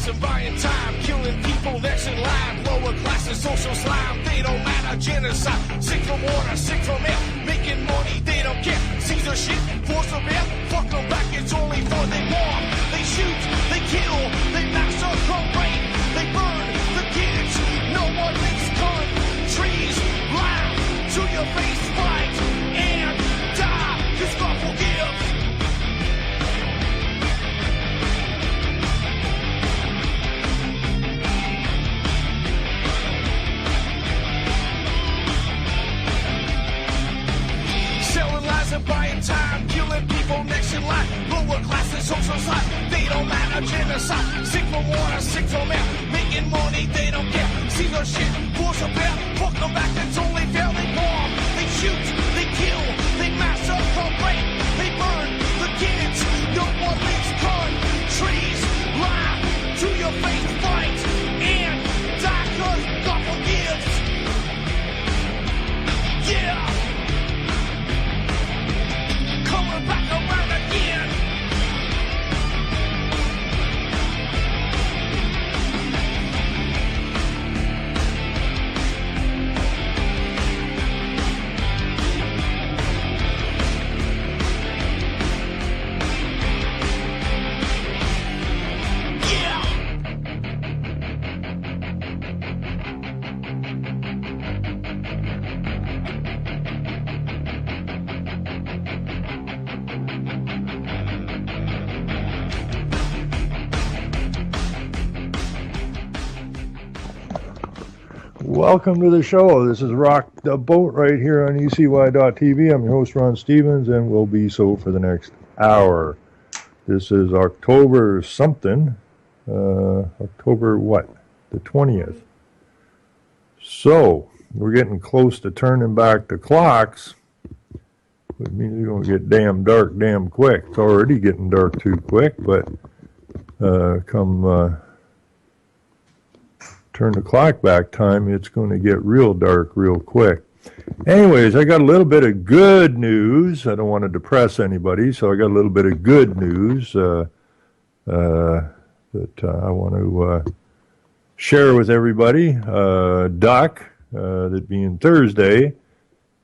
Sterilizing, buying time, killing people next in line. Lower classes, social slime, they don't matter. Genocide, sick from water, sick from air. Making money, they don't care. Caesar shit, force of air. Fuck them back, it's only for they war. They shoot, they kill, they massacre, rape. They burn the kids, no one leaves countries. Lie to your face, fight and die, 'cause God forgives. Selling lies and buying time, killing people next in line. Lower classes, social side, they don't matter. Genocide, sick from water, sick from air. Making money, they don't care. See the shit, force a bear. Fuck them back, it's only fair. They bomb, they shoot, they kill, they massacre, rape. They burn the kids, no one leaves countries. Lie to your face, fight and die, 'cause God forgives. Yeah. Coming back around again. Yeah. Welcome to the show. This is Rock the Boat right here on ECY.TV. I'm your host, Ron Stevens, and will be so for the next hour. This is October something. October what? The 20th. So, we're getting close to turning back the clocks. It means it's going to get damn dark damn quick. It's already getting dark too quick, but come turn the clock back time, it's going to get real dark real quick. Anyways, I got a little bit of good news. I don't want to depress anybody, so I got a little bit of good news that I want to share with everybody. Doc, that being Thursday,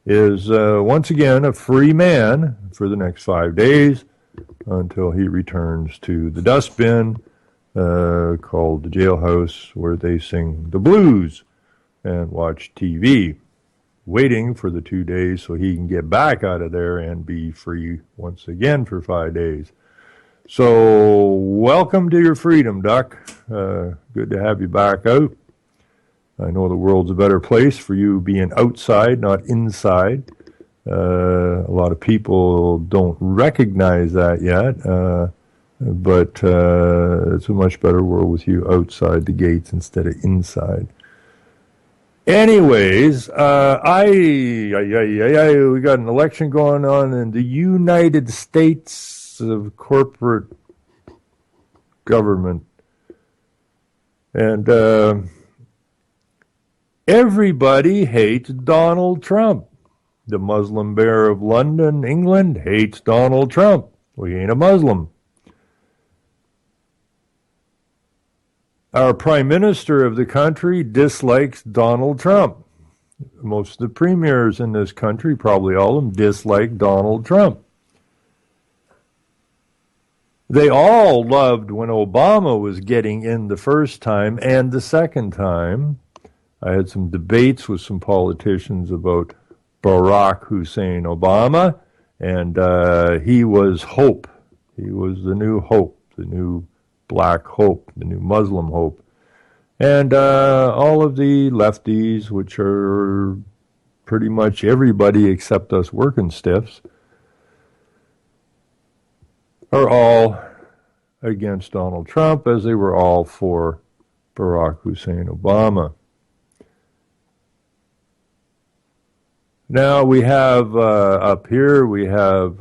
is once again a free man for the next 5 days until he returns to the dustbin called the jailhouse, where they sing the blues and watch TV, waiting for the 2 days so he can get back out of there and be free once again for 5 days. So welcome to your freedom, Doc. Good to have you back out. I know the world's a better place for you being outside, not inside. A lot of people don't recognize that yet. But it's a much better world with you outside the gates instead of inside. Anyways, we got an election going on in the United States of corporate government. And everybody hates Donald Trump. The Muslim Bear of London, England, hates Donald Trump. We ain't a Muslim. Our prime minister of the country dislikes Donald Trump. Most of the premiers in this country, probably all of them, dislike Donald Trump. They all loved when Obama was getting in the first time and the second time. I had some debates with some politicians about Barack Hussein Obama, and he was hope. He was the new hope, the new black hope, the new Muslim hope. And all of the lefties, which are pretty much everybody except us working stiffs, are all against Donald Trump, as they were all for Barack Hussein Obama. Now we have up here, we have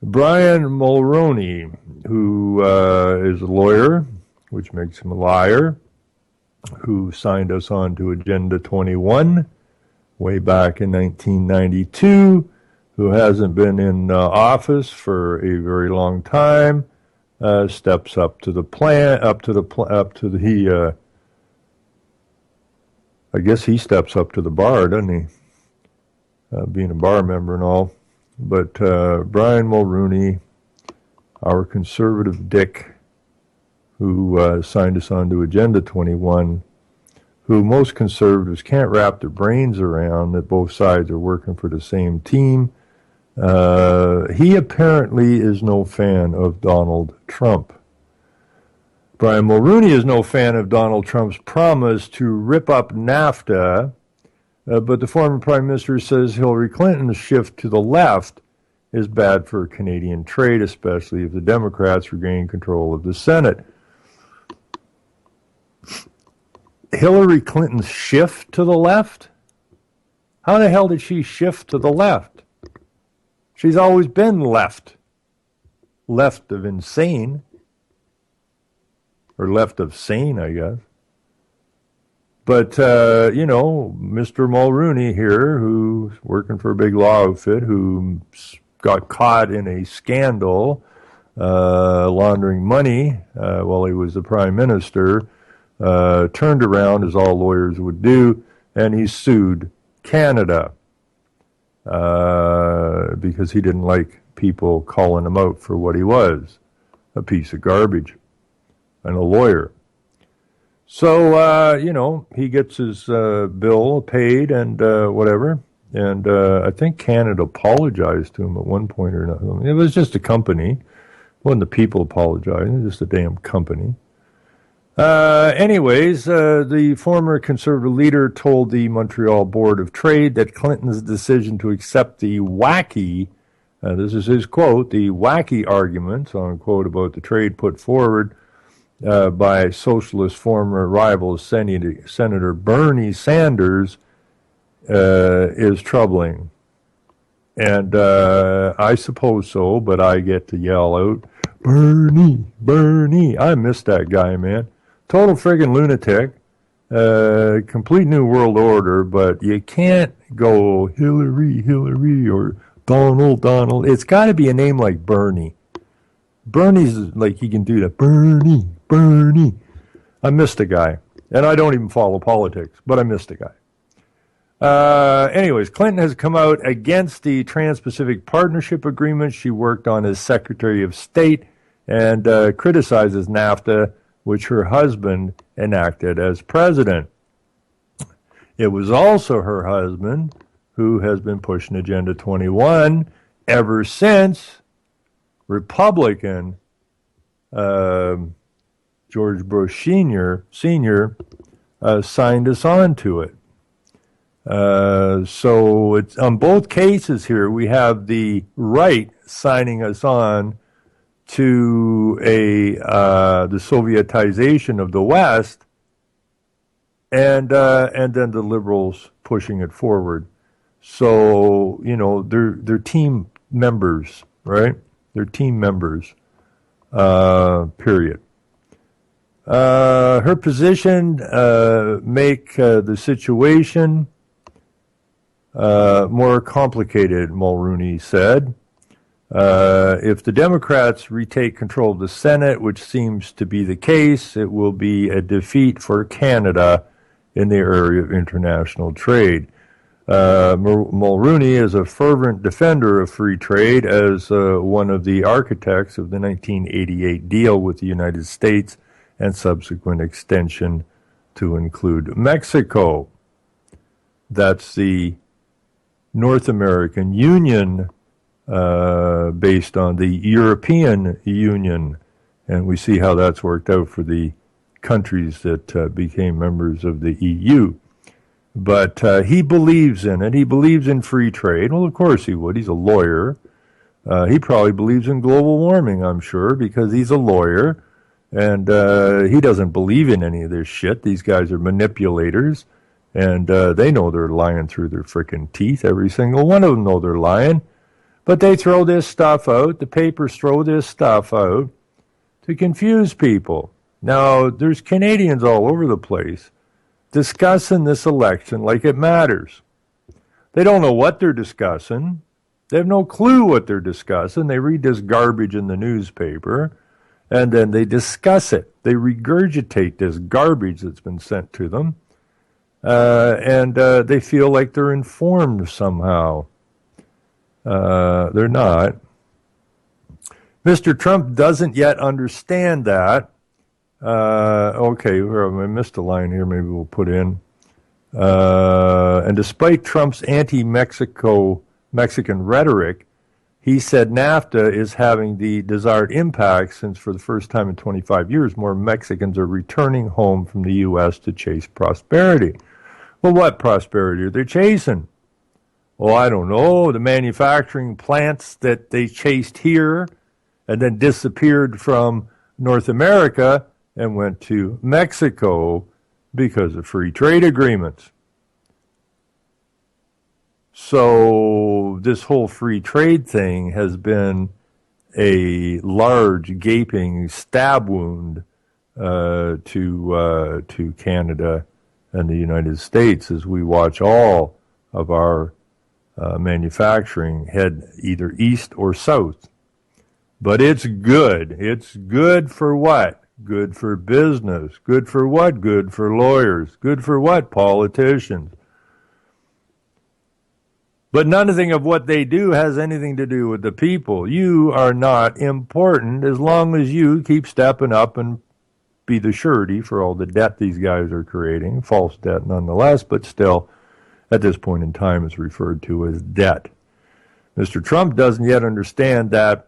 Brian Mulroney, who is a lawyer, which makes him a liar, who signed us on to Agenda 21 way back in 1992, who hasn't been in office for a very long time, steps up to the plan, I guess he steps up to the bar, doesn't he? Being a bar member and all. But Brian Mulroney, our conservative dick, who signed us on to Agenda 21, who most conservatives can't wrap their brains around, that both sides are working for the same team. He apparently is no fan of Donald Trump. Brian Mulroney is no fan of Donald Trump's promise to rip up NAFTA, but the former Prime Minister says Hillary Clinton's shift to the left is bad for Canadian trade, especially if the Democrats regain control of the Senate. Hillary Clinton's shift to the left? How the hell did she shift to the left? She's always been left. Left of insane. Or left of sane, I guess. But, Mr. Mulroney here, who's working for a big law outfit, who got caught in a scandal laundering money while he was the Prime Minister, turned around, as all lawyers would do, and he sued Canada because he didn't like people calling him out for what he was, a piece of garbage, and a lawyer. So, he gets his bill paid and whatever, and I think Canada apologized to him at one point or another. It was just a company. It wasn't the people apologizing, it was just a damn company. The former conservative leader told the Montreal Board of Trade that Clinton's decision to accept the wacky, this is his quote, the wacky arguments, unquote, about the trade put forward by socialist former rival Senator Bernie Sanders is troubling. And I suppose so, but I get to yell out, Bernie, Bernie. I miss that guy, man. Total friggin' lunatic, complete new world order, but you can't go Hillary, Hillary, or Donald, Donald. It's got to be a name like Bernie. Bernie's like he can do that. Bernie, Bernie. I miss the guy, and I don't even follow politics, but I miss the guy. Clinton has come out against the Trans-Pacific Partnership Agreement she worked on as Secretary of State and criticizes NAFTA, which her husband enacted as president. It was also her husband who has been pushing Agenda 21 ever since Republican George Bush Sr. Signed us on to it. So it's on both cases here, we have the right signing us on to the Sovietization of the West, and then the liberals pushing it forward. So they're team members, right? They're team members. Period. Her position make the situation more complicated, Mulroney said. If the Democrats retake control of the Senate, which seems to be the case, it will be a defeat for Canada in the area of international trade. Mulroney is a fervent defender of free trade as one of the architects of the 1988 deal with the United States and subsequent extension to include Mexico. That's the North American Union based on the European Union, and we see how that's worked out for the countries that became members of the EU. But he believes in it. He believes in free trade. Well, of course he would. He's a lawyer. He probably believes in global warming, I'm sure, because he's a lawyer, and he doesn't believe in any of this shit. These guys are manipulators, and they know they're lying through their frickin' teeth. Every single one of them know they're lying. But they throw this stuff out, the papers throw this stuff out to confuse people. Now, there's Canadians all over the place discussing this election like it matters. They don't know what they're discussing. They have no clue what they're discussing. They read this garbage in the newspaper, and then they discuss it. They regurgitate this garbage that's been sent to them, and they feel like they're informed somehow. They're not. Mr. Trump doesn't yet understand that. Okay, I missed a line here. Maybe we'll put in. And despite Trump's anti-Mexican rhetoric, he said NAFTA is having the desired impact since for the first time in 25 years, more Mexicans are returning home from the U.S. to chase prosperity. Well, what prosperity are they chasing? Well, I don't know. The manufacturing plants that they chased here and then disappeared from North America and went to Mexico because of free trade agreements. So this whole free trade thing has been a large, gaping stab wound to Canada and the United States as we watch all of our manufacturing head either east or south. But it's good. It's good for what? Good for business. Good for what? Good for lawyers. Good for what? Politicians. But nothing of what they do has anything to do with the people. You are not important as long as you keep stepping up and be the surety for all the debt these guys are creating. False debt nonetheless, but still, at this point in time, is referred to as debt. Mr. Trump doesn't yet understand that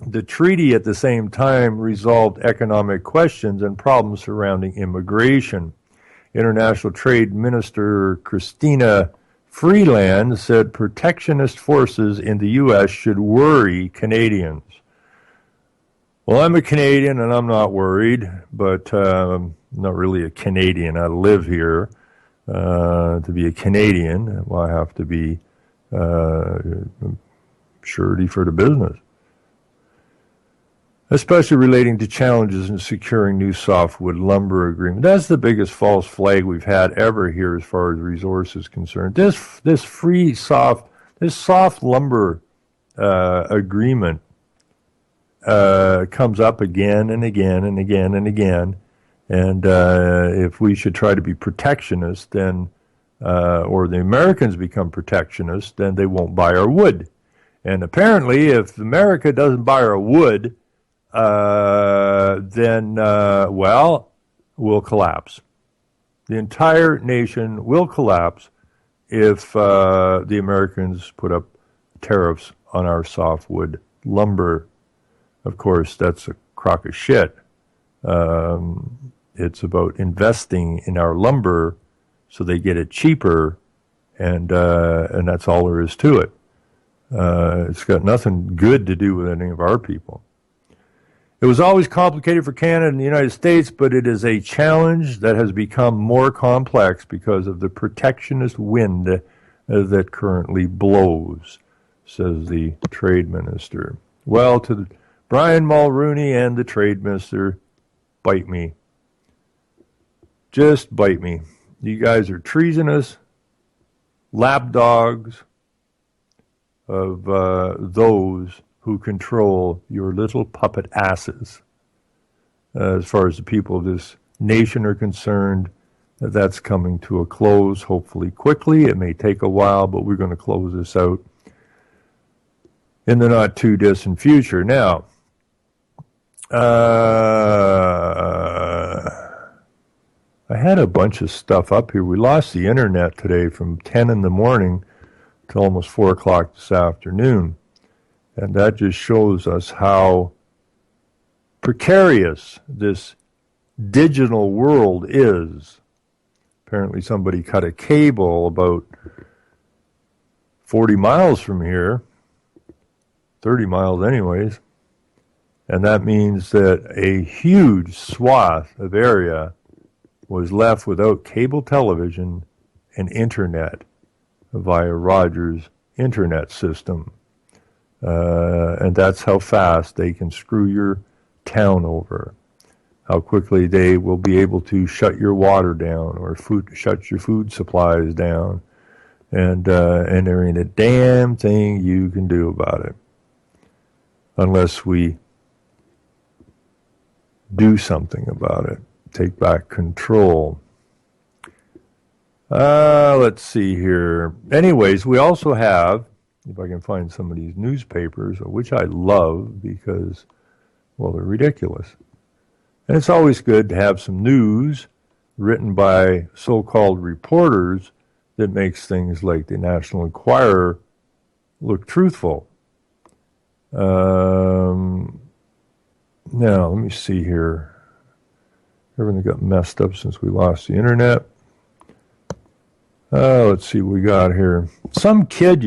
the treaty at the same time resolved economic questions and problems surrounding immigration. International Trade Minister Christina Freeland said protectionist forces in the U.S. should worry Canadians. Well, I'm a Canadian and I'm not worried, but I'm not really a Canadian. I live here. To be a Canadian, well, I have to be surety for the business, especially relating to challenges in securing new softwood lumber agreement. That's the biggest false flag we've had ever here as far as resources concerned. This soft lumber agreement comes up again and again and again and again. And if we should try to be protectionist, then or the Americans become protectionist, then they won't buy our wood. And apparently, if America doesn't buy our wood, then we'll collapse. The entire nation will collapse if the Americans put up tariffs on our softwood lumber. Of course, that's a crock of shit. It's about investing in our lumber so they get it cheaper, and that's all there is to it. It's got nothing good to do with any of our people. It was always complicated for Canada and the United States, but it is a challenge that has become more complex because of the protectionist wind that currently blows, says the trade minister. Well, to Brian Mulroney and the trade minister, bite me. Just bite me. You guys are treasonous lapdogs of those who control your little puppet asses. As far as the people of this nation are concerned, that's coming to a close, hopefully quickly. It may take a while, but we're going to close this out in the not too distant future. Now, I had a bunch of stuff up here. We lost the internet today from 10 in the morning to almost 4 o'clock this afternoon. And that just shows us how precarious this digital world is. Apparently somebody cut a cable about 40 miles from here, 30 miles anyways, and that means that a huge swath of area was left without cable television and internet via Rogers' internet system. And that's how fast they can screw your town over. How quickly they will be able to shut your water down or shut your food supplies down. And there ain't a damn thing you can do about it. Unless we do something about it. Take back control. Let's see here. Anyways, we also have, if I can find some of these newspapers, which I love because, well, they're ridiculous. And it's always good to have some news written by so-called reporters that makes things like the National Enquirer look truthful. Now, let me see here. Everything got messed up since we lost the internet. Let's see what we got here. Some kid,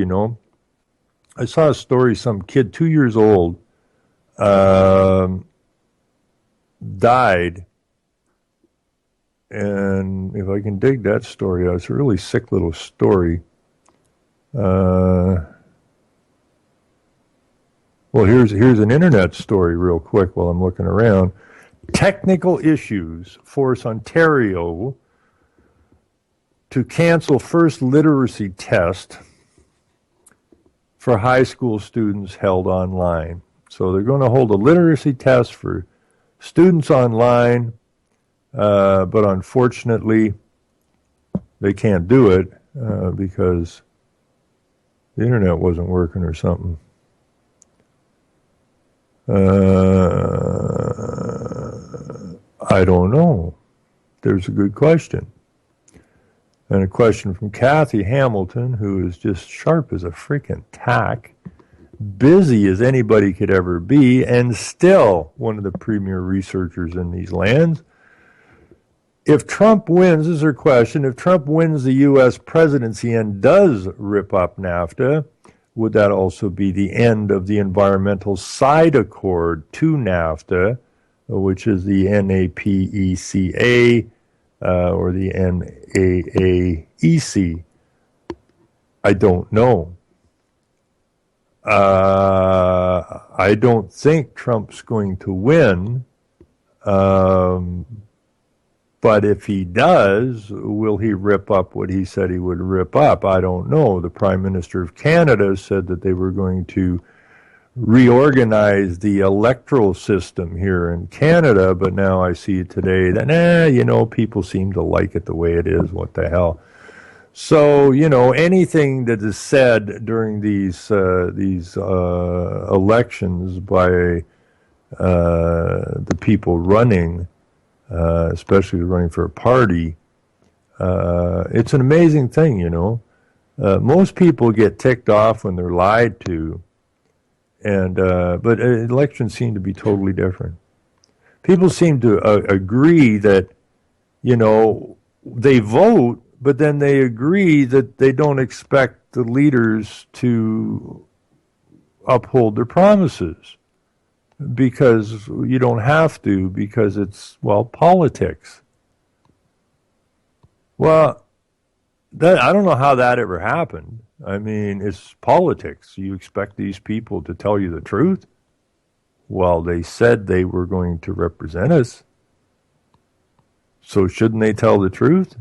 I saw a story, some kid, 2 years old, died. And if I can dig that story out, it's a really sick little story. Well, here's an internet story real quick while I'm looking around. Technical issues force Ontario to cancel first literacy test for high school students held online. So they're going to hold a literacy test for students online, but unfortunately they can't do it because the internet wasn't working or something. I don't know. There's a good question. And a question from Kathy Hamilton, who is just sharp as a freaking tack, busy as anybody could ever be, and still one of the premier researchers in these lands. If Trump wins, this is her question, if Trump wins the U.S. presidency and does rip up NAFTA, would that also be the end of the environmental side accord to NAFTA, which is the NAPECA or the NAAEC? I don't know. I don't think Trump's going to win. But if he does, will he rip up what he said he would rip up? I don't know. The Prime Minister of Canada said that they were going to reorganize the electoral system here in Canada, but now I see today that, people seem to like it the way it is. What the hell? So, anything that is said during these elections by the people running, especially running for a party, it's an amazing thing, most people get ticked off when they're lied to, but elections seem to be totally different. People seem to agree that, they vote, but then they agree that they don't expect the leaders to uphold their promises. Because you don't have to, because it's, politics. Well, I don't know how that ever happened. I mean, it's politics. You expect these people to tell you the truth? Well, they said they were going to represent us. So shouldn't they tell the truth?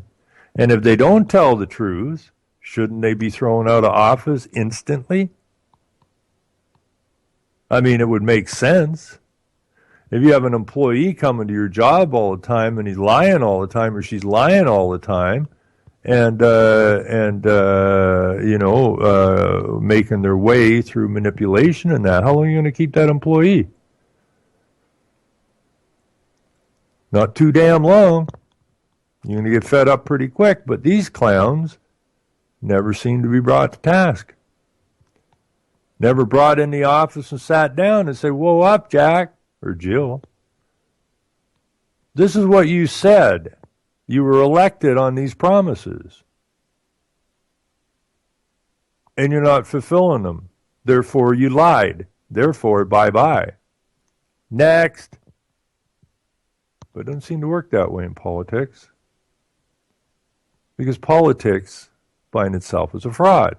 And if they don't tell the truth, shouldn't they be thrown out of office instantly? I mean, it would make sense. If you have an employee coming to your job all the time and he's lying all the time or she's lying all the time and making their way through manipulation and that, how long are you going to keep that employee? Not too damn long. You're going to get fed up pretty quick, but these clowns never seem to be brought to task. Never brought in the office and sat down and said, whoa up, Jack, or Jill. This is what you said. You were elected on these promises. And you're not fulfilling them. Therefore, you lied. Therefore, bye-bye. Next. But it doesn't seem to work that way in politics. Because politics, by itself, is a fraud.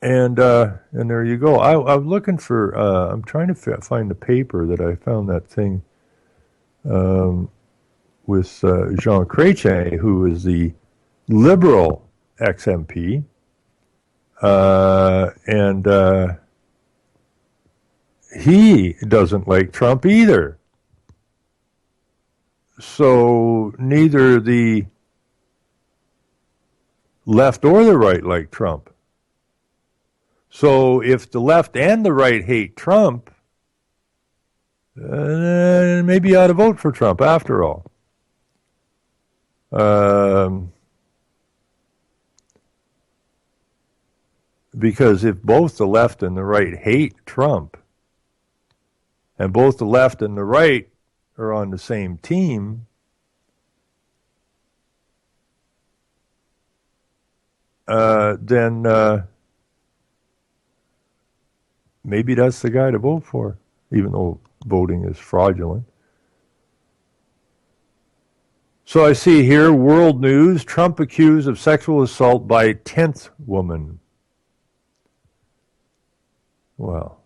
And there you go. I'm looking for, I'm trying to find the paper that I found that thing with Jean Chrétien, who is the Liberal ex-MP. And he doesn't like Trump either. So neither the left or the right like Trump. So if the left and the right hate Trump, maybe you ought to vote for Trump after all. Because if both the left and the right hate Trump, and both the left and the right are on the same team, then maybe that's the guy to vote for, even though voting is fraudulent. So I see here, world news, Trump accused of sexual assault by 10th woman. Well,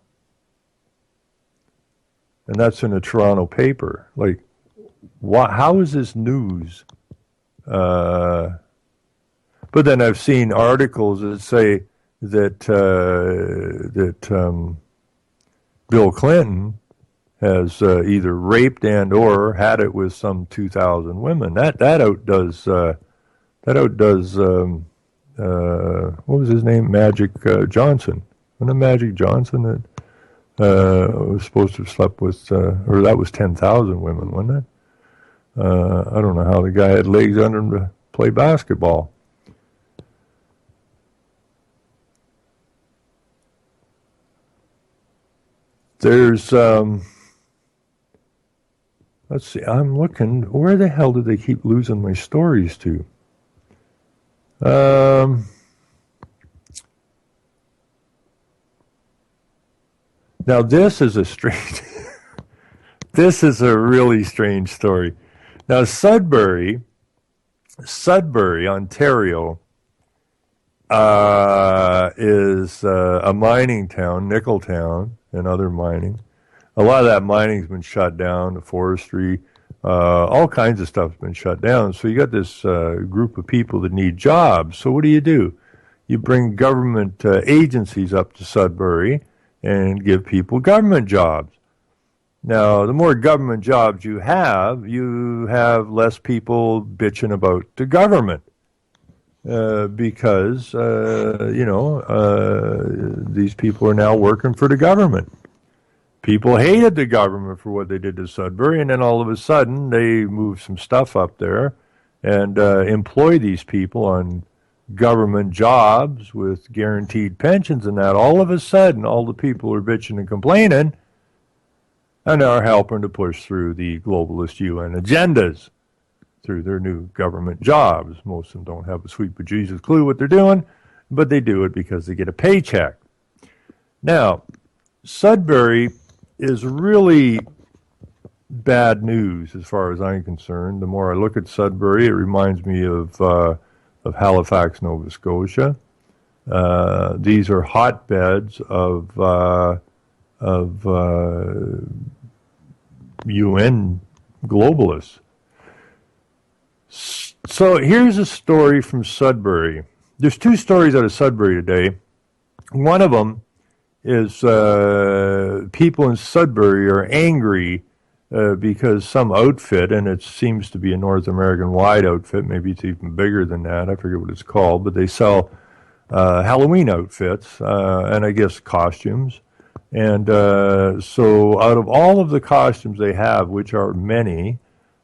and that's in a Toronto paper. Like, how is this news? But then I've seen articles that say that Bill Clinton has either raped and or had it with some 2,000 women. That outdoes what was his name? Magic Johnson. Wasn't it Magic Johnson that was supposed to have slept with, or that was 10,000 women, wasn't it? I don't know how the guy had legs under him to play basketball. There's, let's see, I'm looking, where the hell did they keep losing my stories to? Now this is a strange, this is a really strange story. Now Sudbury, Ontario, is a mining town, nickel town, and other mining. A lot of that mining's been shut down, the forestry, all kinds of stuff's been shut down. So you got this group of people that need jobs. So what do? You bring government agencies up to Sudbury and give people government jobs. Now, the more government jobs you have less people bitching about the government. Because, these people are now working for the government. People hated the government for what they did to Sudbury, and then all of a sudden they moved some stuff up there and employ these people on government jobs with guaranteed pensions and that. All of a sudden, all the people are bitching and complaining and are helping to push through the globalist UN agendas through their new government jobs. Most of them don't have a sweet bejesus clue what they're doing, but they do it because they get a paycheck. Now, Sudbury is really bad news as far as I'm concerned. The more I look at Sudbury, it reminds me of Halifax, Nova Scotia. These are hotbeds of UN globalists. So here's a story from Sudbury. There's two stories out of Sudbury today. One of them is people in Sudbury are angry because some outfit, and it seems to be a North American-wide outfit, maybe it's even bigger than that, I forget what it's called, but they sell Halloween outfits and I guess costumes. And so out of all of the costumes they have, which are many,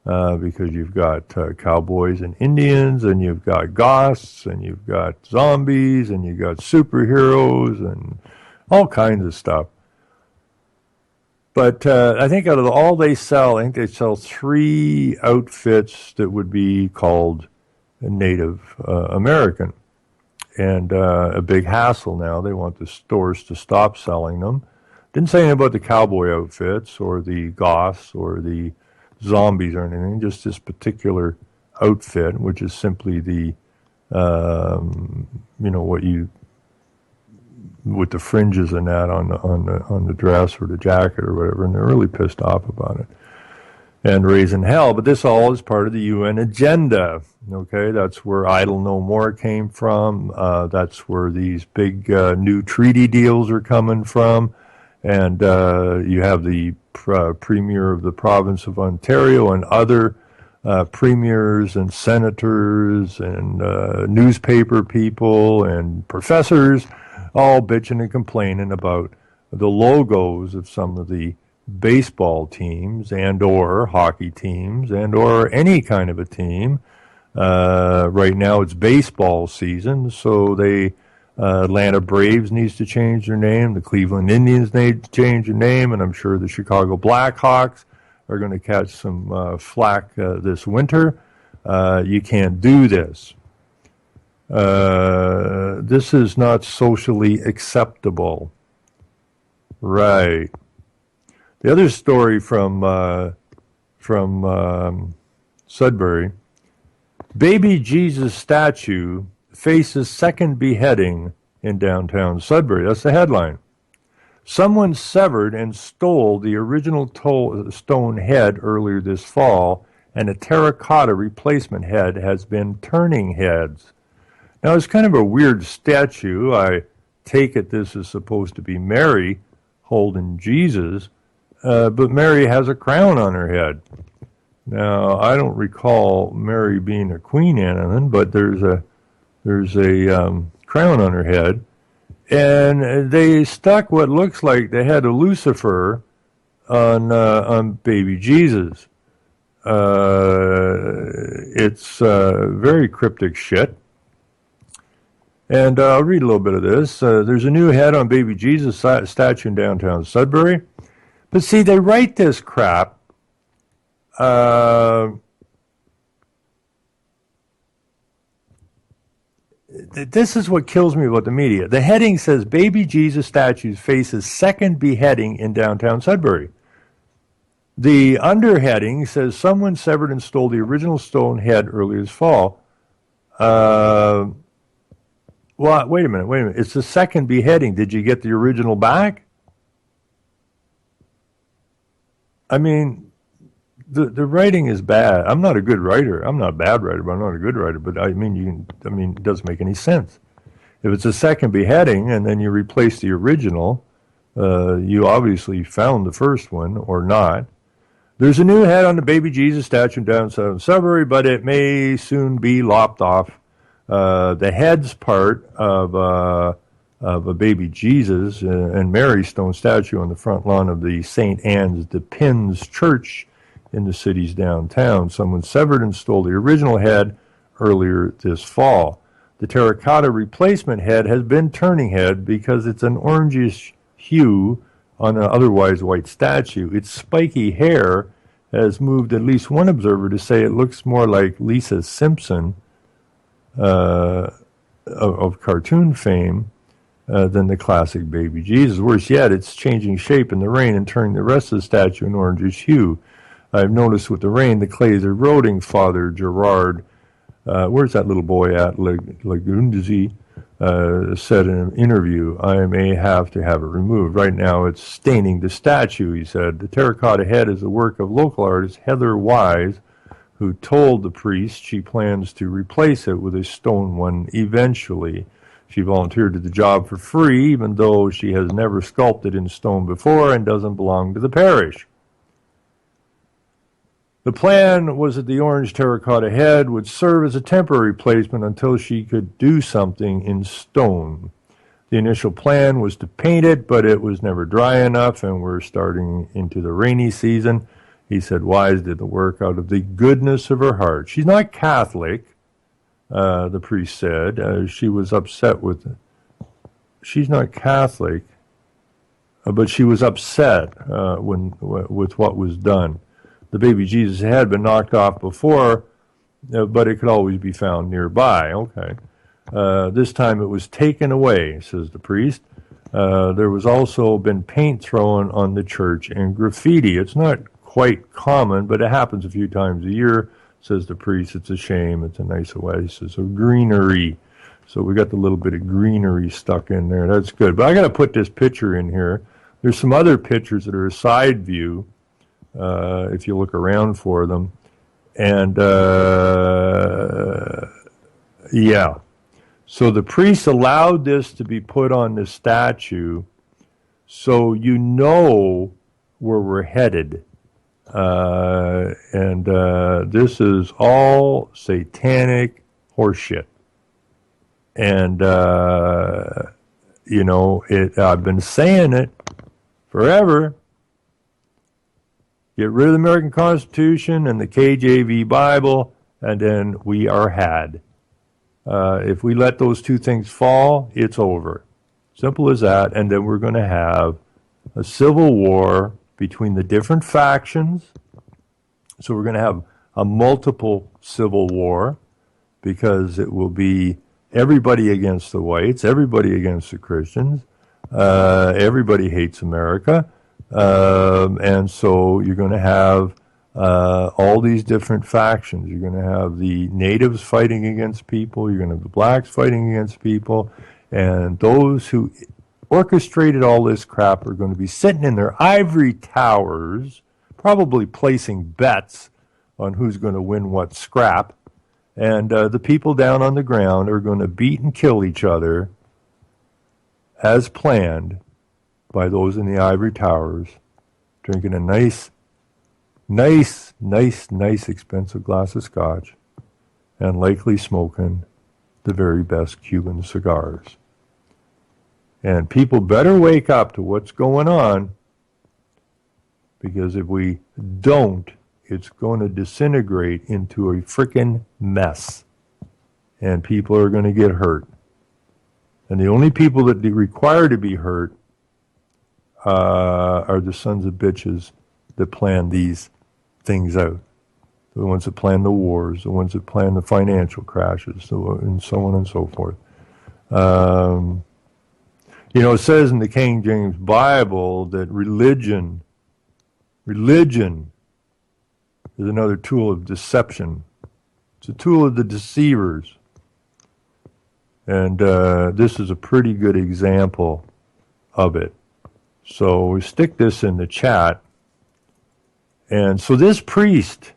because you've got cowboys and Indians, and you've got goths, and you've got zombies, and you've got superheroes, and all kinds of stuff. But I think out of all they sell, I think they sell 3 outfits that would be called Native American. And a big hassle now. They want the stores to stop selling them. Didn't say anything about the cowboy outfits or the goths or the zombies or anything, just this particular outfit, which is simply the, what you, with the fringes and that on the dress or the jacket or whatever, and they're really pissed off about it and raising hell. But this all is part of the UN agenda. Okay, that's where Idle No More came from. That's where these big new treaty deals are coming from. And you have the Premier of the province of Ontario and other premiers and senators and newspaper people and professors all bitching and complaining about the logos of some of the baseball teams and or hockey teams and or any kind of a team. Right now it's baseball season, so Atlanta Braves needs to change their name. The Cleveland Indians need to change their name, and I'm sure the Chicago Blackhawks are going to catch some flack this winter. You can't do this. This is not socially acceptable. Right. The other story from Sudbury, Baby Jesus statue faces second beheading in downtown Sudbury. That's the headline. Someone severed and stole the original stone head earlier this fall, and a terracotta replacement head has been turning heads. Now, it's kind of a weird statue. I take it this is supposed to be Mary holding Jesus, but Mary has a crown on her head. Now, I don't recall Mary being a queen anything, but there's a crown on her head. And they stuck what looks like the head of Lucifer on baby Jesus. It's very cryptic shit. And I'll read a little bit of this. There's a new head on baby Jesus statue in downtown Sudbury. But see, they write this crap. This is what kills me about the media. The heading says, Baby Jesus statue faces second beheading in downtown Sudbury. The underheading says, someone severed and stole the original stone head earlier this fall. Well, wait a minute. It's the second beheading. Did you get the original back? I mean, the writing is bad. I'm not a good writer. I'm not a bad writer, but I'm not a good writer. But it doesn't make any sense. If it's a second beheading and then you replace the original, you obviously found the first one or not. There's a new head on the baby Jesus statue in downtown Sudbury, but it may soon be lopped off. The head's part of a baby Jesus and Mary stone statue on the front lawn of the St. Anne's de Pins Church in the city's downtown. Someone severed and stole the original head earlier this fall. The terracotta replacement head has been turning head because it's an orangish hue on an otherwise white statue. Its spiky hair has moved at least one observer to say it looks more like Lisa Simpson of cartoon fame than the classic baby Jesus. Worse yet, it's changing shape in the rain and turning the rest of the statue an orangish hue. I've noticed with the rain, the clay is eroding, Father Gerard. Where's that little boy at? Lagundzi said in an interview, I may have to have it removed. Right now, it's staining the statue, he said. The terracotta head is the work of local artist Heather Wise, who told the priest she plans to replace it with a stone one eventually. She volunteered to the job for free, even though she has never sculpted in stone before and doesn't belong to the parish. The plan was that the orange terracotta head would serve as a temporary replacement until she could do something in stone. The initial plan was to paint it, but it was never dry enough, and we're starting into the rainy season. He said Wise did the work out of the goodness of her heart. She's not Catholic, the priest said. She was upset with it. She's not Catholic, but she was upset with what was done. The baby Jesus had been knocked off before, but it could always be found nearby. Okay. This time it was taken away, says the priest. There was also been paint thrown on the church and graffiti. It's not quite common, but it happens a few times a year, says the priest. It's a shame. It's a nice oasis of greenery. So we got the little bit of greenery stuck in there. That's good. But I got to put this picture in here. There's some other pictures that are a side view, if you look around for them. And, yeah. So the priest allowed this to be put on the statue So you know where we're headed. And this is all satanic horseshit. And, I've been saying it forever. Get rid of the American Constitution and the KJV Bible, and then we are had. If we let those two things fall, it's over. Simple as that. And then we're going to have a civil war between the different factions. So we're going to have a multiple civil war because it will be everybody against the whites, everybody against the Christians, everybody hates America. And so you're going to have all these different factions. You're going to have the natives fighting against people. You're going to have the blacks fighting against people. And those who orchestrated all this crap are going to be sitting in their ivory towers, probably placing bets on who's going to win what scrap. And the people down on the ground are going to beat and kill each other as planned by those in the ivory towers, drinking a nice expensive glass of scotch and likely smoking the very best Cuban cigars. And people better wake up to what's going on, because if we don't, it's going to disintegrate into a frickin' mess. And people are going to get hurt. And the only people that require to be hurt are the sons of bitches that plan these things out. The ones that plan the wars, the ones that plan the financial crashes, and so on and so forth. It says in the King James Bible that religion is another tool of deception. It's a tool of the deceivers. And this is a pretty good example of it. So we stick this in the chat. And so this priest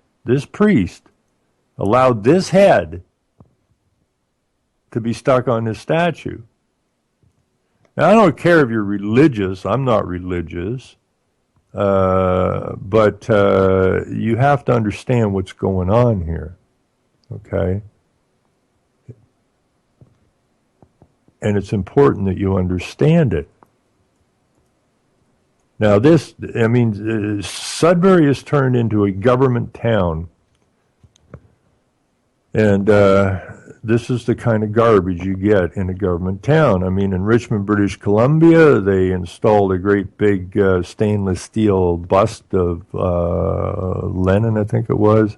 allowed this head to be stuck on this statue. Now, I don't care if you're religious. I'm not religious. But you have to understand what's going on here. Okay? And it's important that you understand it. Now Sudbury has turned into a government town. And this is the kind of garbage you get in a government town. In Richmond, British Columbia, they installed a great big stainless steel bust of Lenin, I think it was.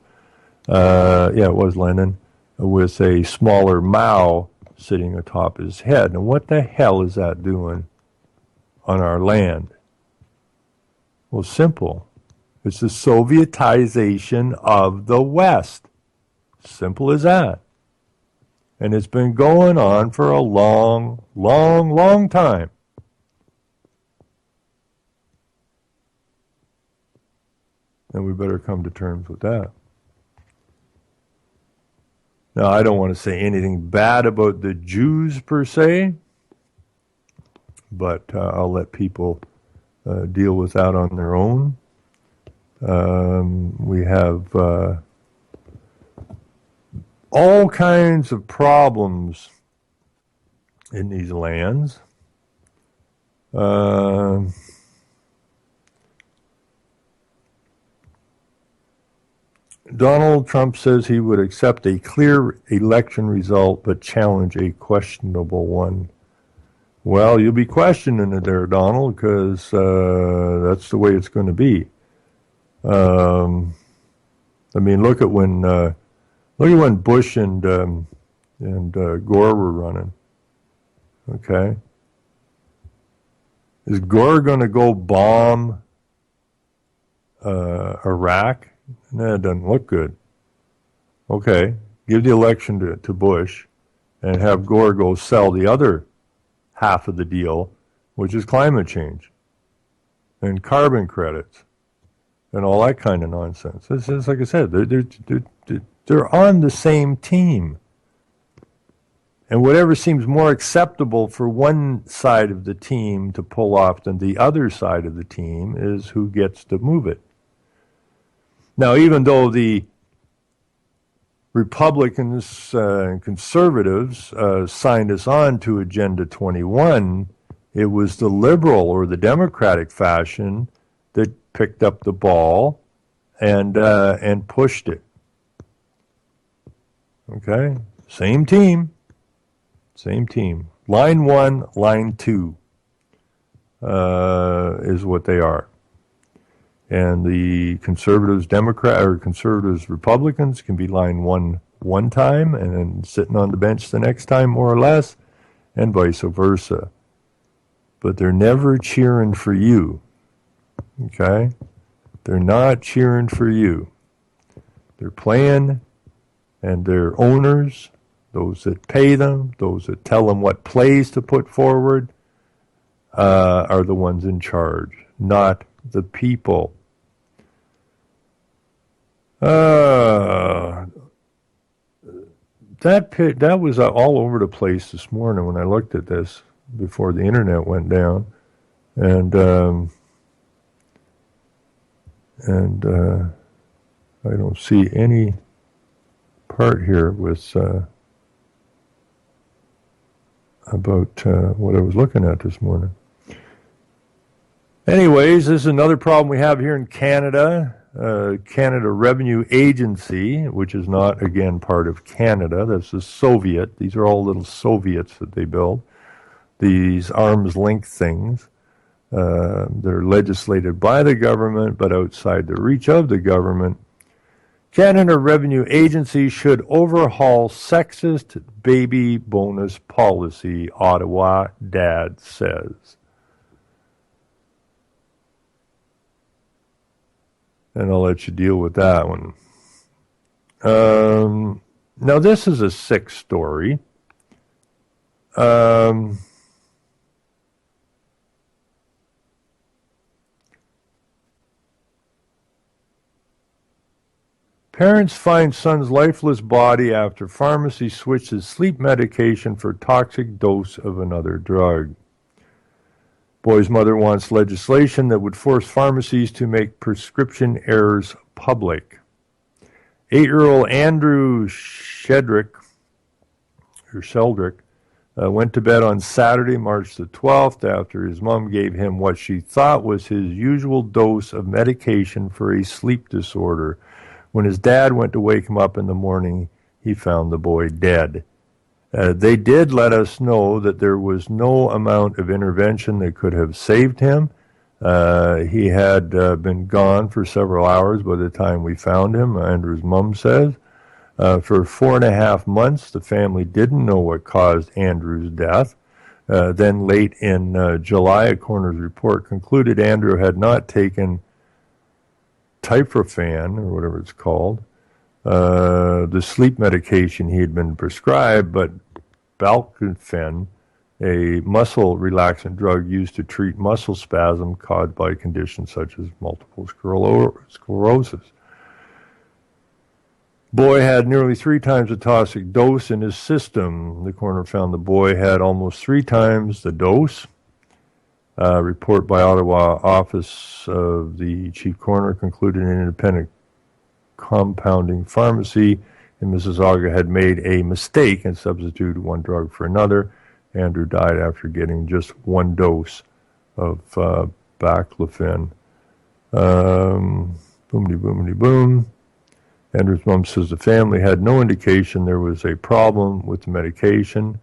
It was Lenin, with a smaller Mao sitting atop his head. And what the hell is that doing on our land? Well, simple. It's the Sovietization of the West. Simple as that. And it's been going on for a long, long, long time. And we better come to terms with that. Now, I don't want to say anything bad about the Jews per se, but I'll let people deal with that on their own. We have all kinds of problems in these lands. Donald Trump says he would accept a clear election result but challenge a questionable one. Well, you'll be questioning it there, Donald, because that's the way it's going to be. Look at when Bush and Gore were running. Okay, is Gore going to go bomb Iraq? No, it doesn't look good. Okay, give the election to Bush and have Gore go sell the other half of the deal, which is climate change and carbon credits and all that kind of nonsense. It's like I said, they're on the same team. And whatever seems more acceptable for one side of the team to pull off than the other side of the team is who gets to move it. Now, even though the Republicans and conservatives signed us on to Agenda 21, it was the liberal or the Democratic faction that picked up the ball and pushed it. Okay? Same team. Same team. Line 1, line 2 is what they are. And the conservatives, conservatives, Republicans can be line 1 one time and then sitting on the bench the next time, more or less, and vice versa. But they're never cheering for you. Okay? They're not cheering for you. They're playing, and their owners, those that pay them, those that tell them what plays to put forward, are the ones in charge, not the people. That was all over the place this morning when I looked at this before the internet went down, and I don't see any part here with about what I was looking at this morning. Anyways, this is another problem we have here in Canada. Canada Revenue Agency, which is not, again, part of Canada. That's the Soviet. These are all little Soviets that they build. These arm's length things. They're legislated by the government, but outside the reach of the government. Canada Revenue Agency should overhaul sexist baby bonus policy, Ottawa dad says. And I'll let you deal with that one. Now, this is a sick story. Parents find son's lifeless body after pharmacy switches sleep medication for toxic dose of another drug. Boy's mother wants legislation that would force pharmacies to make prescription errors public. 8-year-old Andrew Sheldrick went to bed on Saturday, March the 12th, after his mom gave him what she thought was his usual dose of medication for a sleep disorder. When his dad went to wake him up in the morning, he found the boy dead. They did let us know that there was no amount of intervention that could have saved him. He had been gone for several hours by the time we found him, Andrew's mom says. For 4.5 months, the family didn't know what caused Andrew's death. Then late in July, a coroner's report concluded Andrew had not taken Typrophan, or whatever it's called, the sleep medication he had been prescribed, but Baclofen, a muscle relaxant drug used to treat muscle spasm caused by conditions such as multiple sclerosis. Boy had nearly 3 times the toxic dose in his system. The coroner found the boy had almost 3 times the dose. Report by Ottawa Office of the Chief Coroner concluded an independent compounding pharmacy in Mississauga had made a mistake and substituted one drug for another. Andrew died after getting just 1 dose of Baclofen. Boomity boom. Andrew's mom says the family had no indication there was a problem with the medication.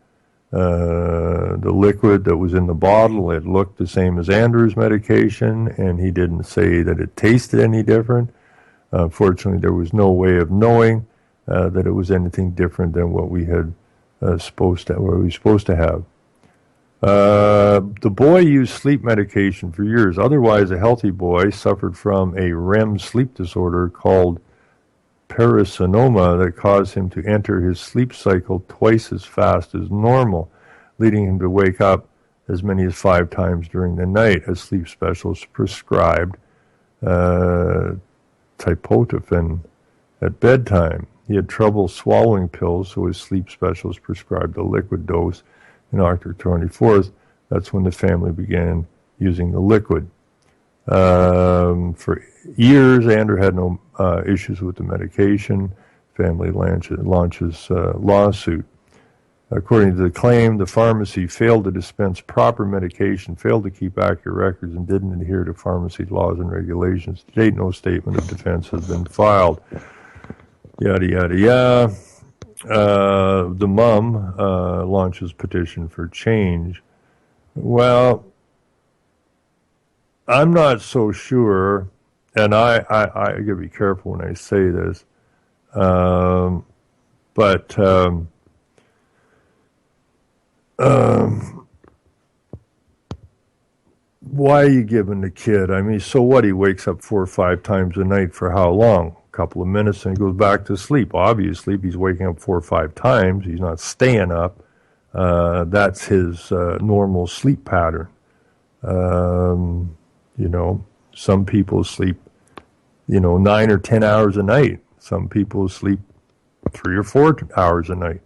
The liquid that was in the bottle, it looked the same as Andrew's medication, and he didn't say that it tasted any different. Unfortunately, there was no way of knowing that it was anything different than what we had supposed to have. The boy used sleep medication for years. Otherwise, a healthy boy suffered from a REM sleep disorder called parasomnia that caused him to enter his sleep cycle twice as fast as normal, leading him to wake up as many as 5 times during the night. A sleep specialist prescribed Typrophan at bedtime. He had trouble swallowing pills, so his sleep specialist prescribed a liquid dose. On October 24th, that's when the family began using the liquid. For years, Andrew had no issues with the medication. Family launches lawsuit. According to the claim, the pharmacy failed to dispense proper medication, failed to keep accurate records, and didn't adhere to pharmacy laws and regulations. To date, no statement of defense has been filed. Yada, yada, yada. The mom launches petition for change. Well, I'm not so sure, and I got to be careful when I say this, but why are you giving the kid? I mean, so what? He wakes up 4 or 5 times a night for how long? A couple of minutes and he goes back to sleep. Obviously, if he's waking up 4 or 5 times, he's not staying up. That's his normal sleep pattern. Some people sleep, 9 or 10 hours a night. Some people sleep 3 or 4 hours a night.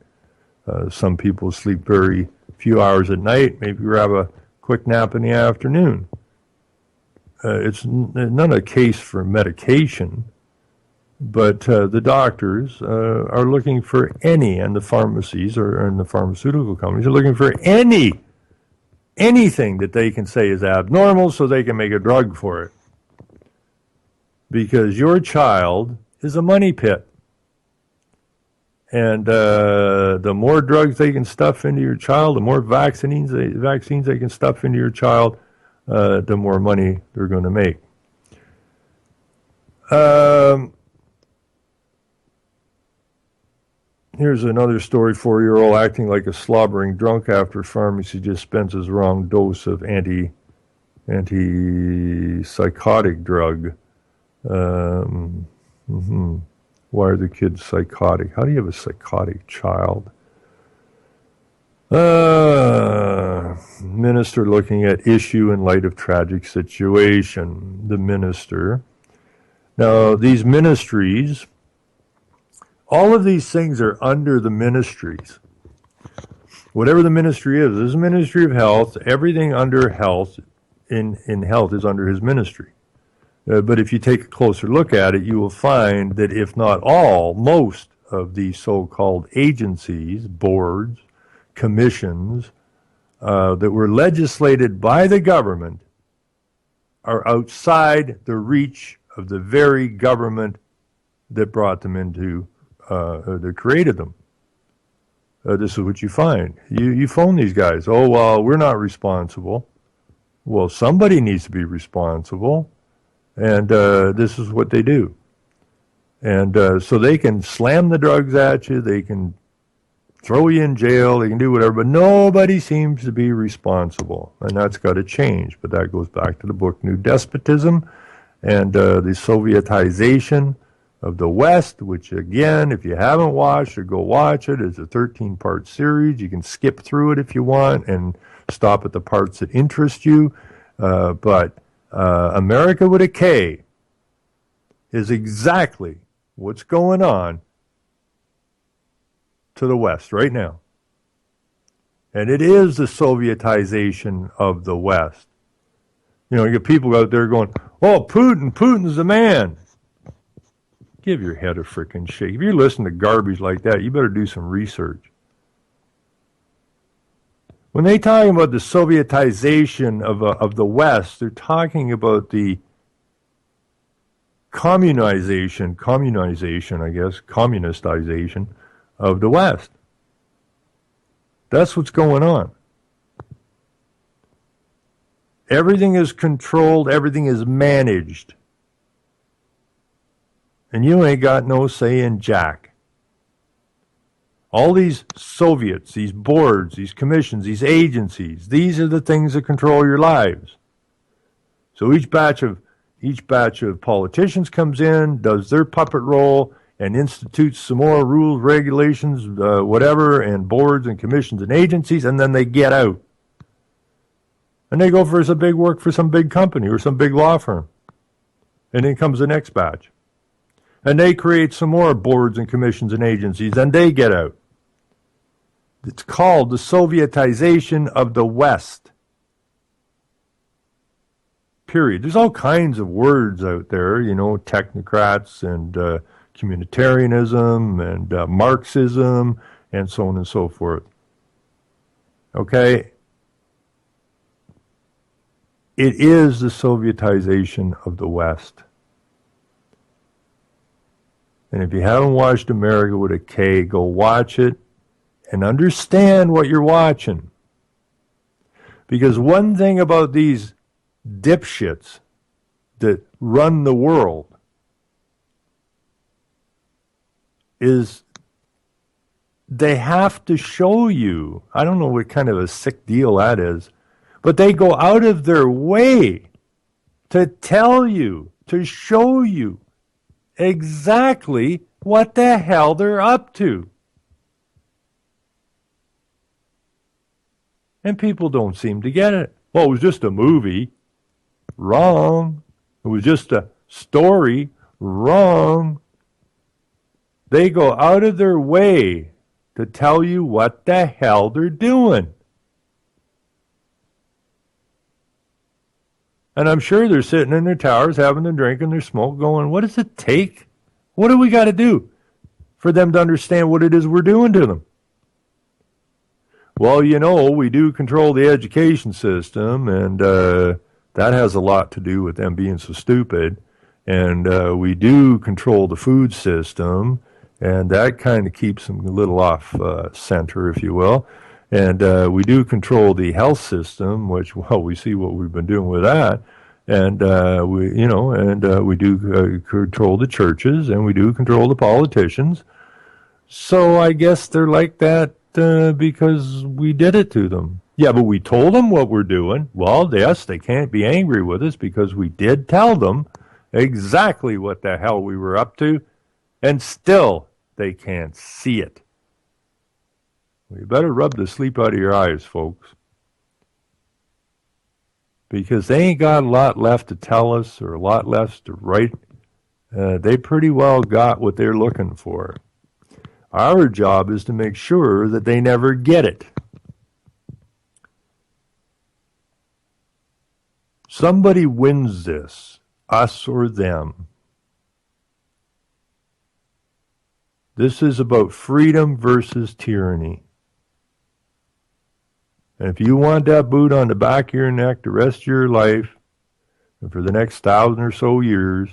Some people sleep very few hours at night, maybe grab a quick nap in the afternoon. It's not a case for medication, but the doctors are looking for and the pharmacies and the pharmaceutical companies are looking for anything that they can say is abnormal so they can make a drug for it. Because your child is a money pit. And the more drugs they can stuff into your child, the more vaccines they can stuff into your child, the more money they're going to make. Here's another story. 4-year-old acting like a slobbering drunk after pharmacy dispenses wrong dose of antipsychotic drug. Why are the kids psychotic? How do you have a psychotic child? Minister looking at issue in light of tragic situation. The minister. Now, these ministries, all of these things are under the ministries. Whatever the ministry is, this is a ministry of health. Everything under health, in health, is under his ministry. But if you take a closer look at it, you will find that if not all, most of these so-called agencies, boards, commissions, that were legislated by the government are outside the reach of the very government that brought them into, that created them. This is what you find. You phone these guys. Oh, well, we're not responsible. Well, somebody needs to be responsible. And this is what they do. And so they can slam the drugs at you, they can throw you in jail, they can do whatever, but nobody seems to be responsible. And that's got to change. But that goes back to the book New Despotism and the Sovietization of the West, which again, if you haven't watched or go watch it, it's a 13-part series. You can skip through it if you want and stop at the parts that interest you. But America with a K is exactly what's going on to the West right now. And it is the Sovietization of the West. You get people out there going, oh, Putin's the man. Give your head a frickin' shake. If you listen to garbage like that, you better do some research. When they talk about the Sovietization of the West, they're talking about the communistization, communistization of the West. That's what's going on. Everything is controlled, everything is managed. And you ain't got no say in jack. All these Soviets, these boards, these commissions, these agencies, these are the things that control your lives. So each batch of politicians comes in, does their puppet role, and institutes some more rules, regulations, whatever, and boards and commissions and agencies, and then they get out. And they go for some big work for some big company or some big law firm. And then comes the next batch. And they create some more boards and commissions and agencies, and they get out. It's called the Sovietization of the West. Period. There's all kinds of words out there, technocrats and communitarianism and Marxism and so on and so forth. Okay? It is the Sovietization of the West. And if you haven't watched America with a K, go watch it and understand what you're watching. Because one thing about these dipshits that run the world is they have to show you, I don't know what kind of a sick deal that is, but they go out of their way to tell you, to show you exactly what the hell they're up to. And people don't seem to get it. Well, it was just a movie. Wrong. It was just a story. Wrong. They go out of their way to tell you what the hell they're doing. And I'm sure they're sitting in their towers having their drink and their smoke going, what does it take? What do we got to do for them to understand what it is we're doing to them? Well, we do control the education system, and that has a lot to do with them being so stupid. And we do control the food system, and that kind of keeps them a little off center, if you will. And we do control the health system, which, well, we see what we've been doing with that. And we do control the churches, and we do control the politicians. So I guess they're like that because we did it to them. Yeah, but we told them what we're doing. Well, yes, they can't be angry with us because we did tell them exactly what the hell we were up to, and still they can't see it. Well, you better rub the sleep out of your eyes, folks. Because they ain't got a lot left to tell us or a lot left to write. They pretty well got what they're looking for. Our job is to make sure that they never get it. Somebody wins this, us or them. This is about freedom versus tyranny. And if you want that boot on the back of your neck the rest of your life, and for the next 1,000 or so years,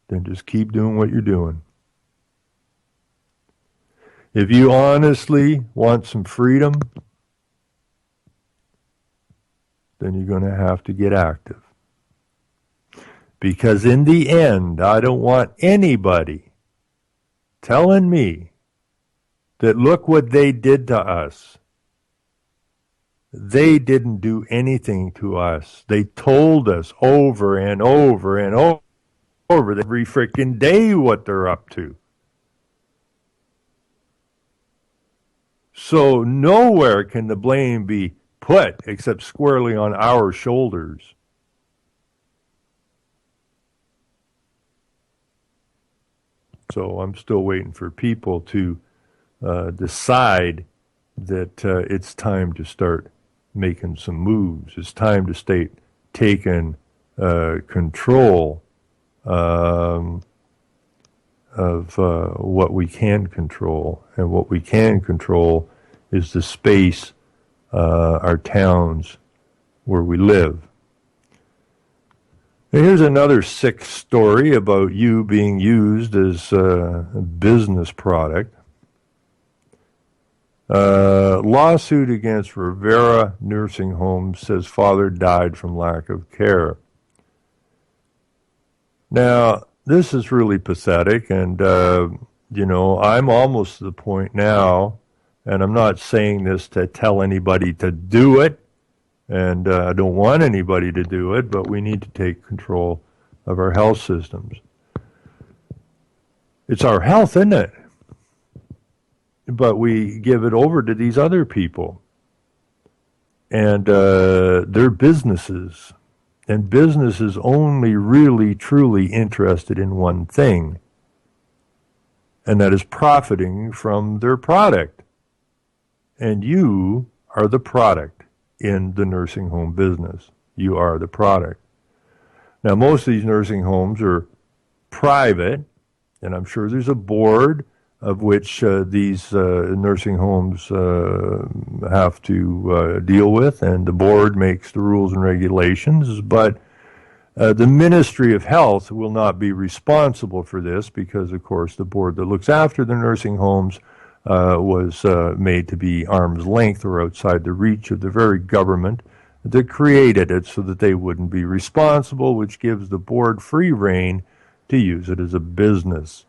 then just keep doing what you're doing. If you honestly want some freedom, then you're going to have to get active. Because in the end, I don't want anybody telling me that look what they did to us. They didn't do anything to us. They told us over and over and over every freaking day what they're up to. So nowhere can the blame be put except squarely on our shoulders. So I'm still waiting for people to decide that it's time to start making some moves. It's time to start taking control of what we can control. And what we can control is the space, our towns, where we live. And here's another sick story about you being used as a business product. Lawsuit against Rivera Nursing Home says father died from lack of care. Now, this is really pathetic, and, I'm almost to the point now, and I'm not saying this to tell anybody to do it, and I don't want anybody to do it, but we need to take control of our health systems. It's our health, isn't it? But we give it over to these other people and their businesses And business is only really, truly interested in one thing, and that is profiting from their product. And you are the product in the nursing home business. You are the product. Now, most of these nursing homes are private, and I'm sure there's a board of which these nursing homes have to deal with, and the board makes the rules and regulations, but the Ministry of Health will not be responsible for this because, of course, the board that looks after the nursing homes was made to be arm's length or outside the reach of the very government that created it so that they wouldn't be responsible, which gives the board free rein to use it as a business.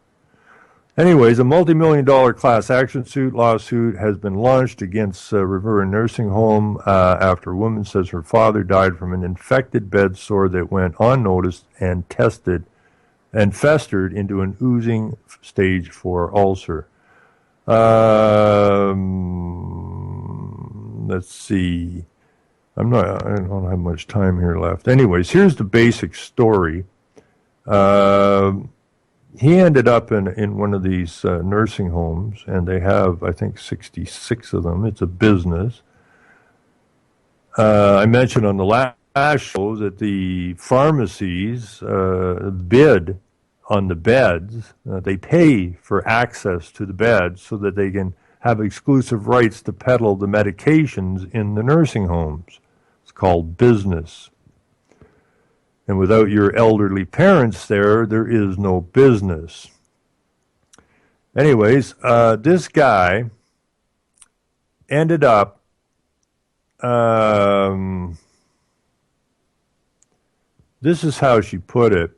Anyways, a multi-million-dollar class action lawsuit has been launched against Rivera Nursing Home after a woman says her father died from an infected bed sore that went unnoticed and festered into an oozing stage 4 ulcer. Let's see. I don't have much time here left. Anyways, here's the basic story. He ended up in one of these nursing homes, and they have, I think, 66 of them. It's a business. I mentioned on the last show that the pharmacies bid on the beds. They pay for access to the beds so that they can have exclusive rights to peddle the medications in the nursing homes. It's called business. And without your elderly parents there is no business. Anyways, this guy ended up this is how she put it.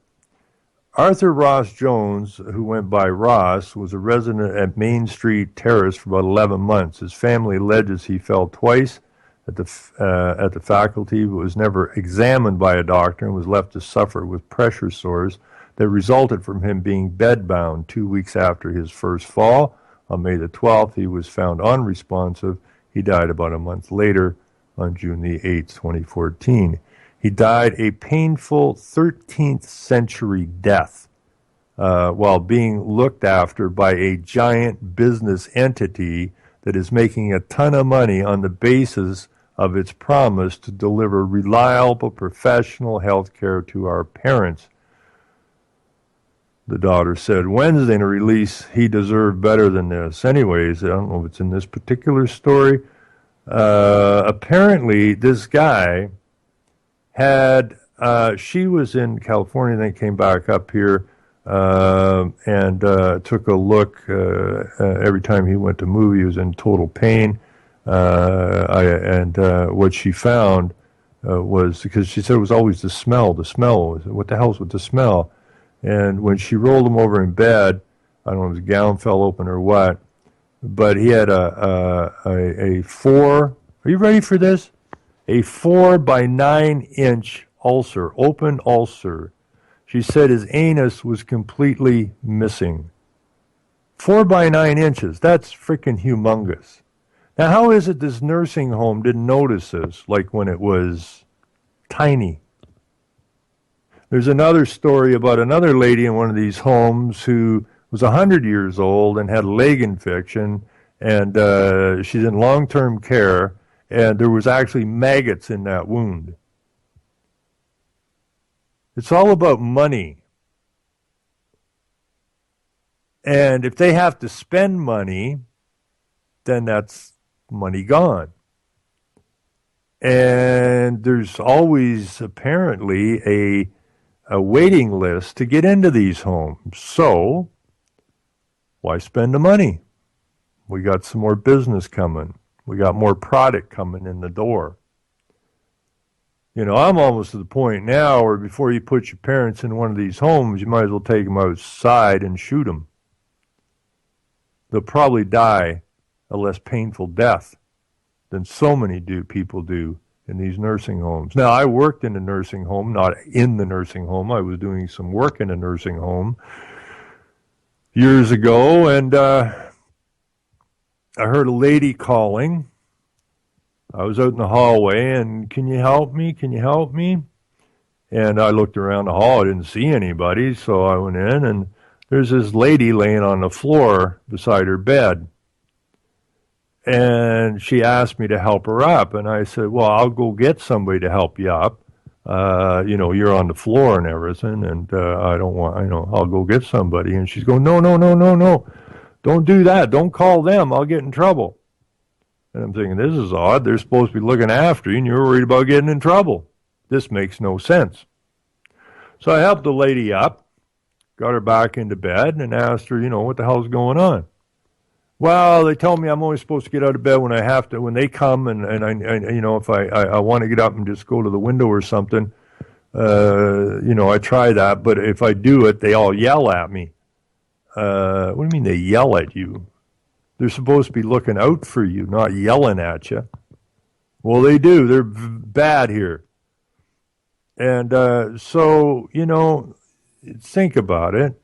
Arthur Ross Jones, who went by Ross, was a resident at Main Street Terrace for about 11 months. His family alleges he fell twice at the faculty, but was never examined by a doctor and was left to suffer with pressure sores that resulted from him being bedbound 2 weeks after his first fall. On May the 12th, he was found unresponsive. He died about a month later on June the 8th, 2014. He died a painful 13th century death while being looked after by a giant business entity that is making a ton of money on the basis of its promise to deliver reliable professional health care to our parents. The daughter said Wednesday in a release, he deserved better than this. Anyways, I don't know if it's in this particular story. Apparently, this guy had, she was in California, then came back up here and took a look. Every time he went to movie, he was in total pain. What she found was, because she said it was always the smell. The smell was, what the hell's with the smell? And when she rolled him over in bed, I don't know if his gown fell open or what, but he had a 4, are you ready for this? A 4 by 9 inch ulcer, open ulcer. She said his anus was completely missing. 4 by 9 inches, that's freaking humongous. Now, how is it this nursing home didn't notice this, like when it was tiny? There's another story about another lady in one of these homes who was 100 years old and had a leg infection, and she's in long-term care, and there was actually maggots in that wound. It's all about money. And if they have to spend money, then that's money gone. And there's always apparently a waiting list to get into these homes. So why spend the money? We got some more business coming. We got more product coming in the door. You know, I'm almost to the point now where before you put your parents in one of these homes, you might as well take them outside and shoot them. They'll probably die a less painful death than so many people do in these nursing homes. Now, I worked in a nursing home, not in the nursing home. I was doing some work in a nursing home years ago, and I heard a lady calling. I was out in the hallway, and can you help me? Can you help me? And I looked around the hall. I didn't see anybody, so I went in, and there's this lady laying on the floor beside her bed. And she asked me to help her up. And I said, well, I'll go get somebody to help you up. You're on the floor and everything, and I'll go get somebody. And she's going, no. Don't do that. Don't call them. I'll get in trouble. And I'm thinking, this is odd. They're supposed to be looking after you, and you're worried about getting in trouble. This makes no sense. So I helped the lady up, got her back into bed, and asked her, what the hell's going on? Well, they told me I'm only supposed to get out of bed when I have to, when they come, and if I want to get up and just go to the window or something, I try that, but if I do it, they all yell at me. What do you mean they yell at you? They're supposed to be looking out for you, not yelling at you. Well, they do. They're bad here. And so, think about it.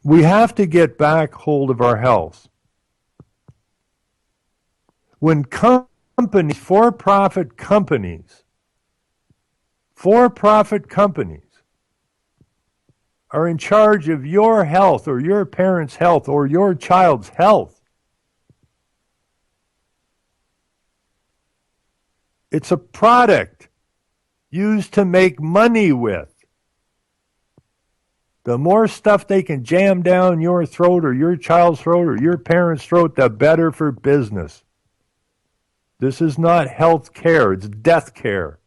We have to get back hold of our health. When companies, for-profit companies are in charge of your health or your parents' health or your child's health, it's a product used to make money with. The more stuff they can jam down your throat or your child's throat or your parents' throat, the better for business. This is not health care, it's death care.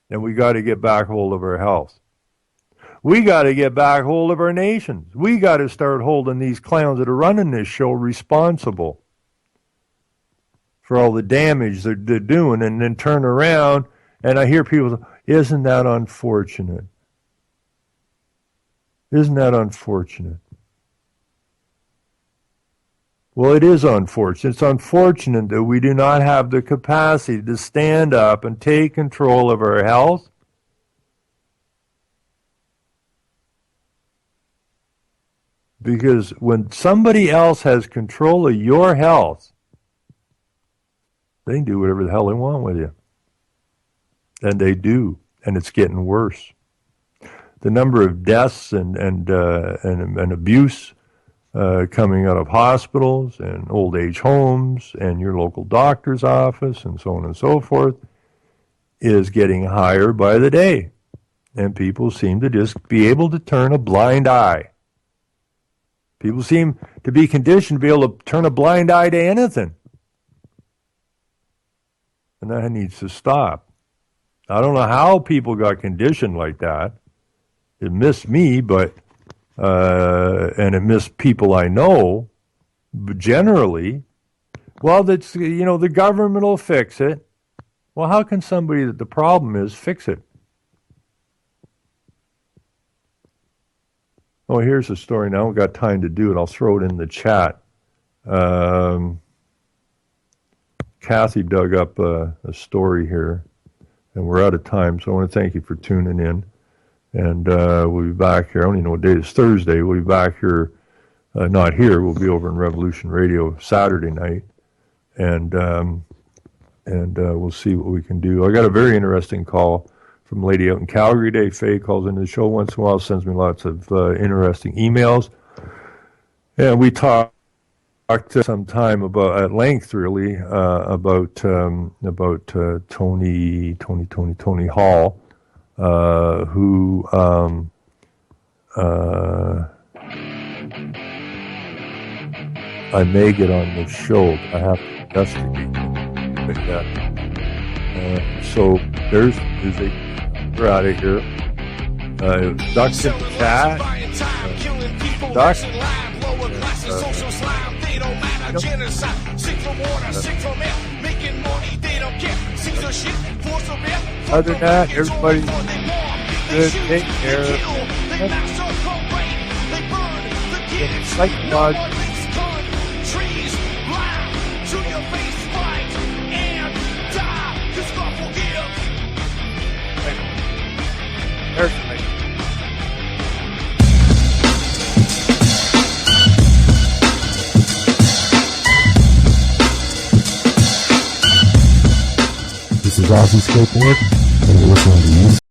And we got to get back hold of our health. We got to get back hold of our nations. We got to start holding these clowns that are running this show responsible for all the damage they're doing, and then turn around and I hear people say, isn't that unfortunate? Isn't that unfortunate? Well, it is unfortunate. It's unfortunate that we do not have the capacity to stand up and take control of our health. Because when somebody else has control of your health, they can do whatever the hell they want with you. And they do. And it's getting worse. The number of deaths and abuse coming out of hospitals and old age homes and your local doctor's office and so on and so forth is getting higher by the day. And people seem to just be able to turn a blind eye. People seem to be conditioned to be able to turn a blind eye to anything. And that needs to stop. I don't know how people got conditioned like that. It missed me, and it missed people I know. But generally, well, that's the government will fix it. Well, how can somebody that the problem is fix it? Oh, here's a story. Now we've got time to do it. I'll throw it in the chat. Kathy dug up a story here, and we're out of time, so I want to thank you for tuning in. And we'll be back here. I don't even know what day it is. Thursday. We'll be back here. Not here. We'll be over in Revolution Radio Saturday night, and we'll see what we can do. I got a very interesting call from a lady out in Calgary today. Faye calls into the show once in a while, sends me lots of interesting emails, and we talked some time at length, really, about Tony Hall. Who I may get on the show. I have to investigate that. So there's a we're out of here. Duck's in the chat. Duck. Other than that, everybody good. Take care. This is is Aussie Skateboard, and you're listening to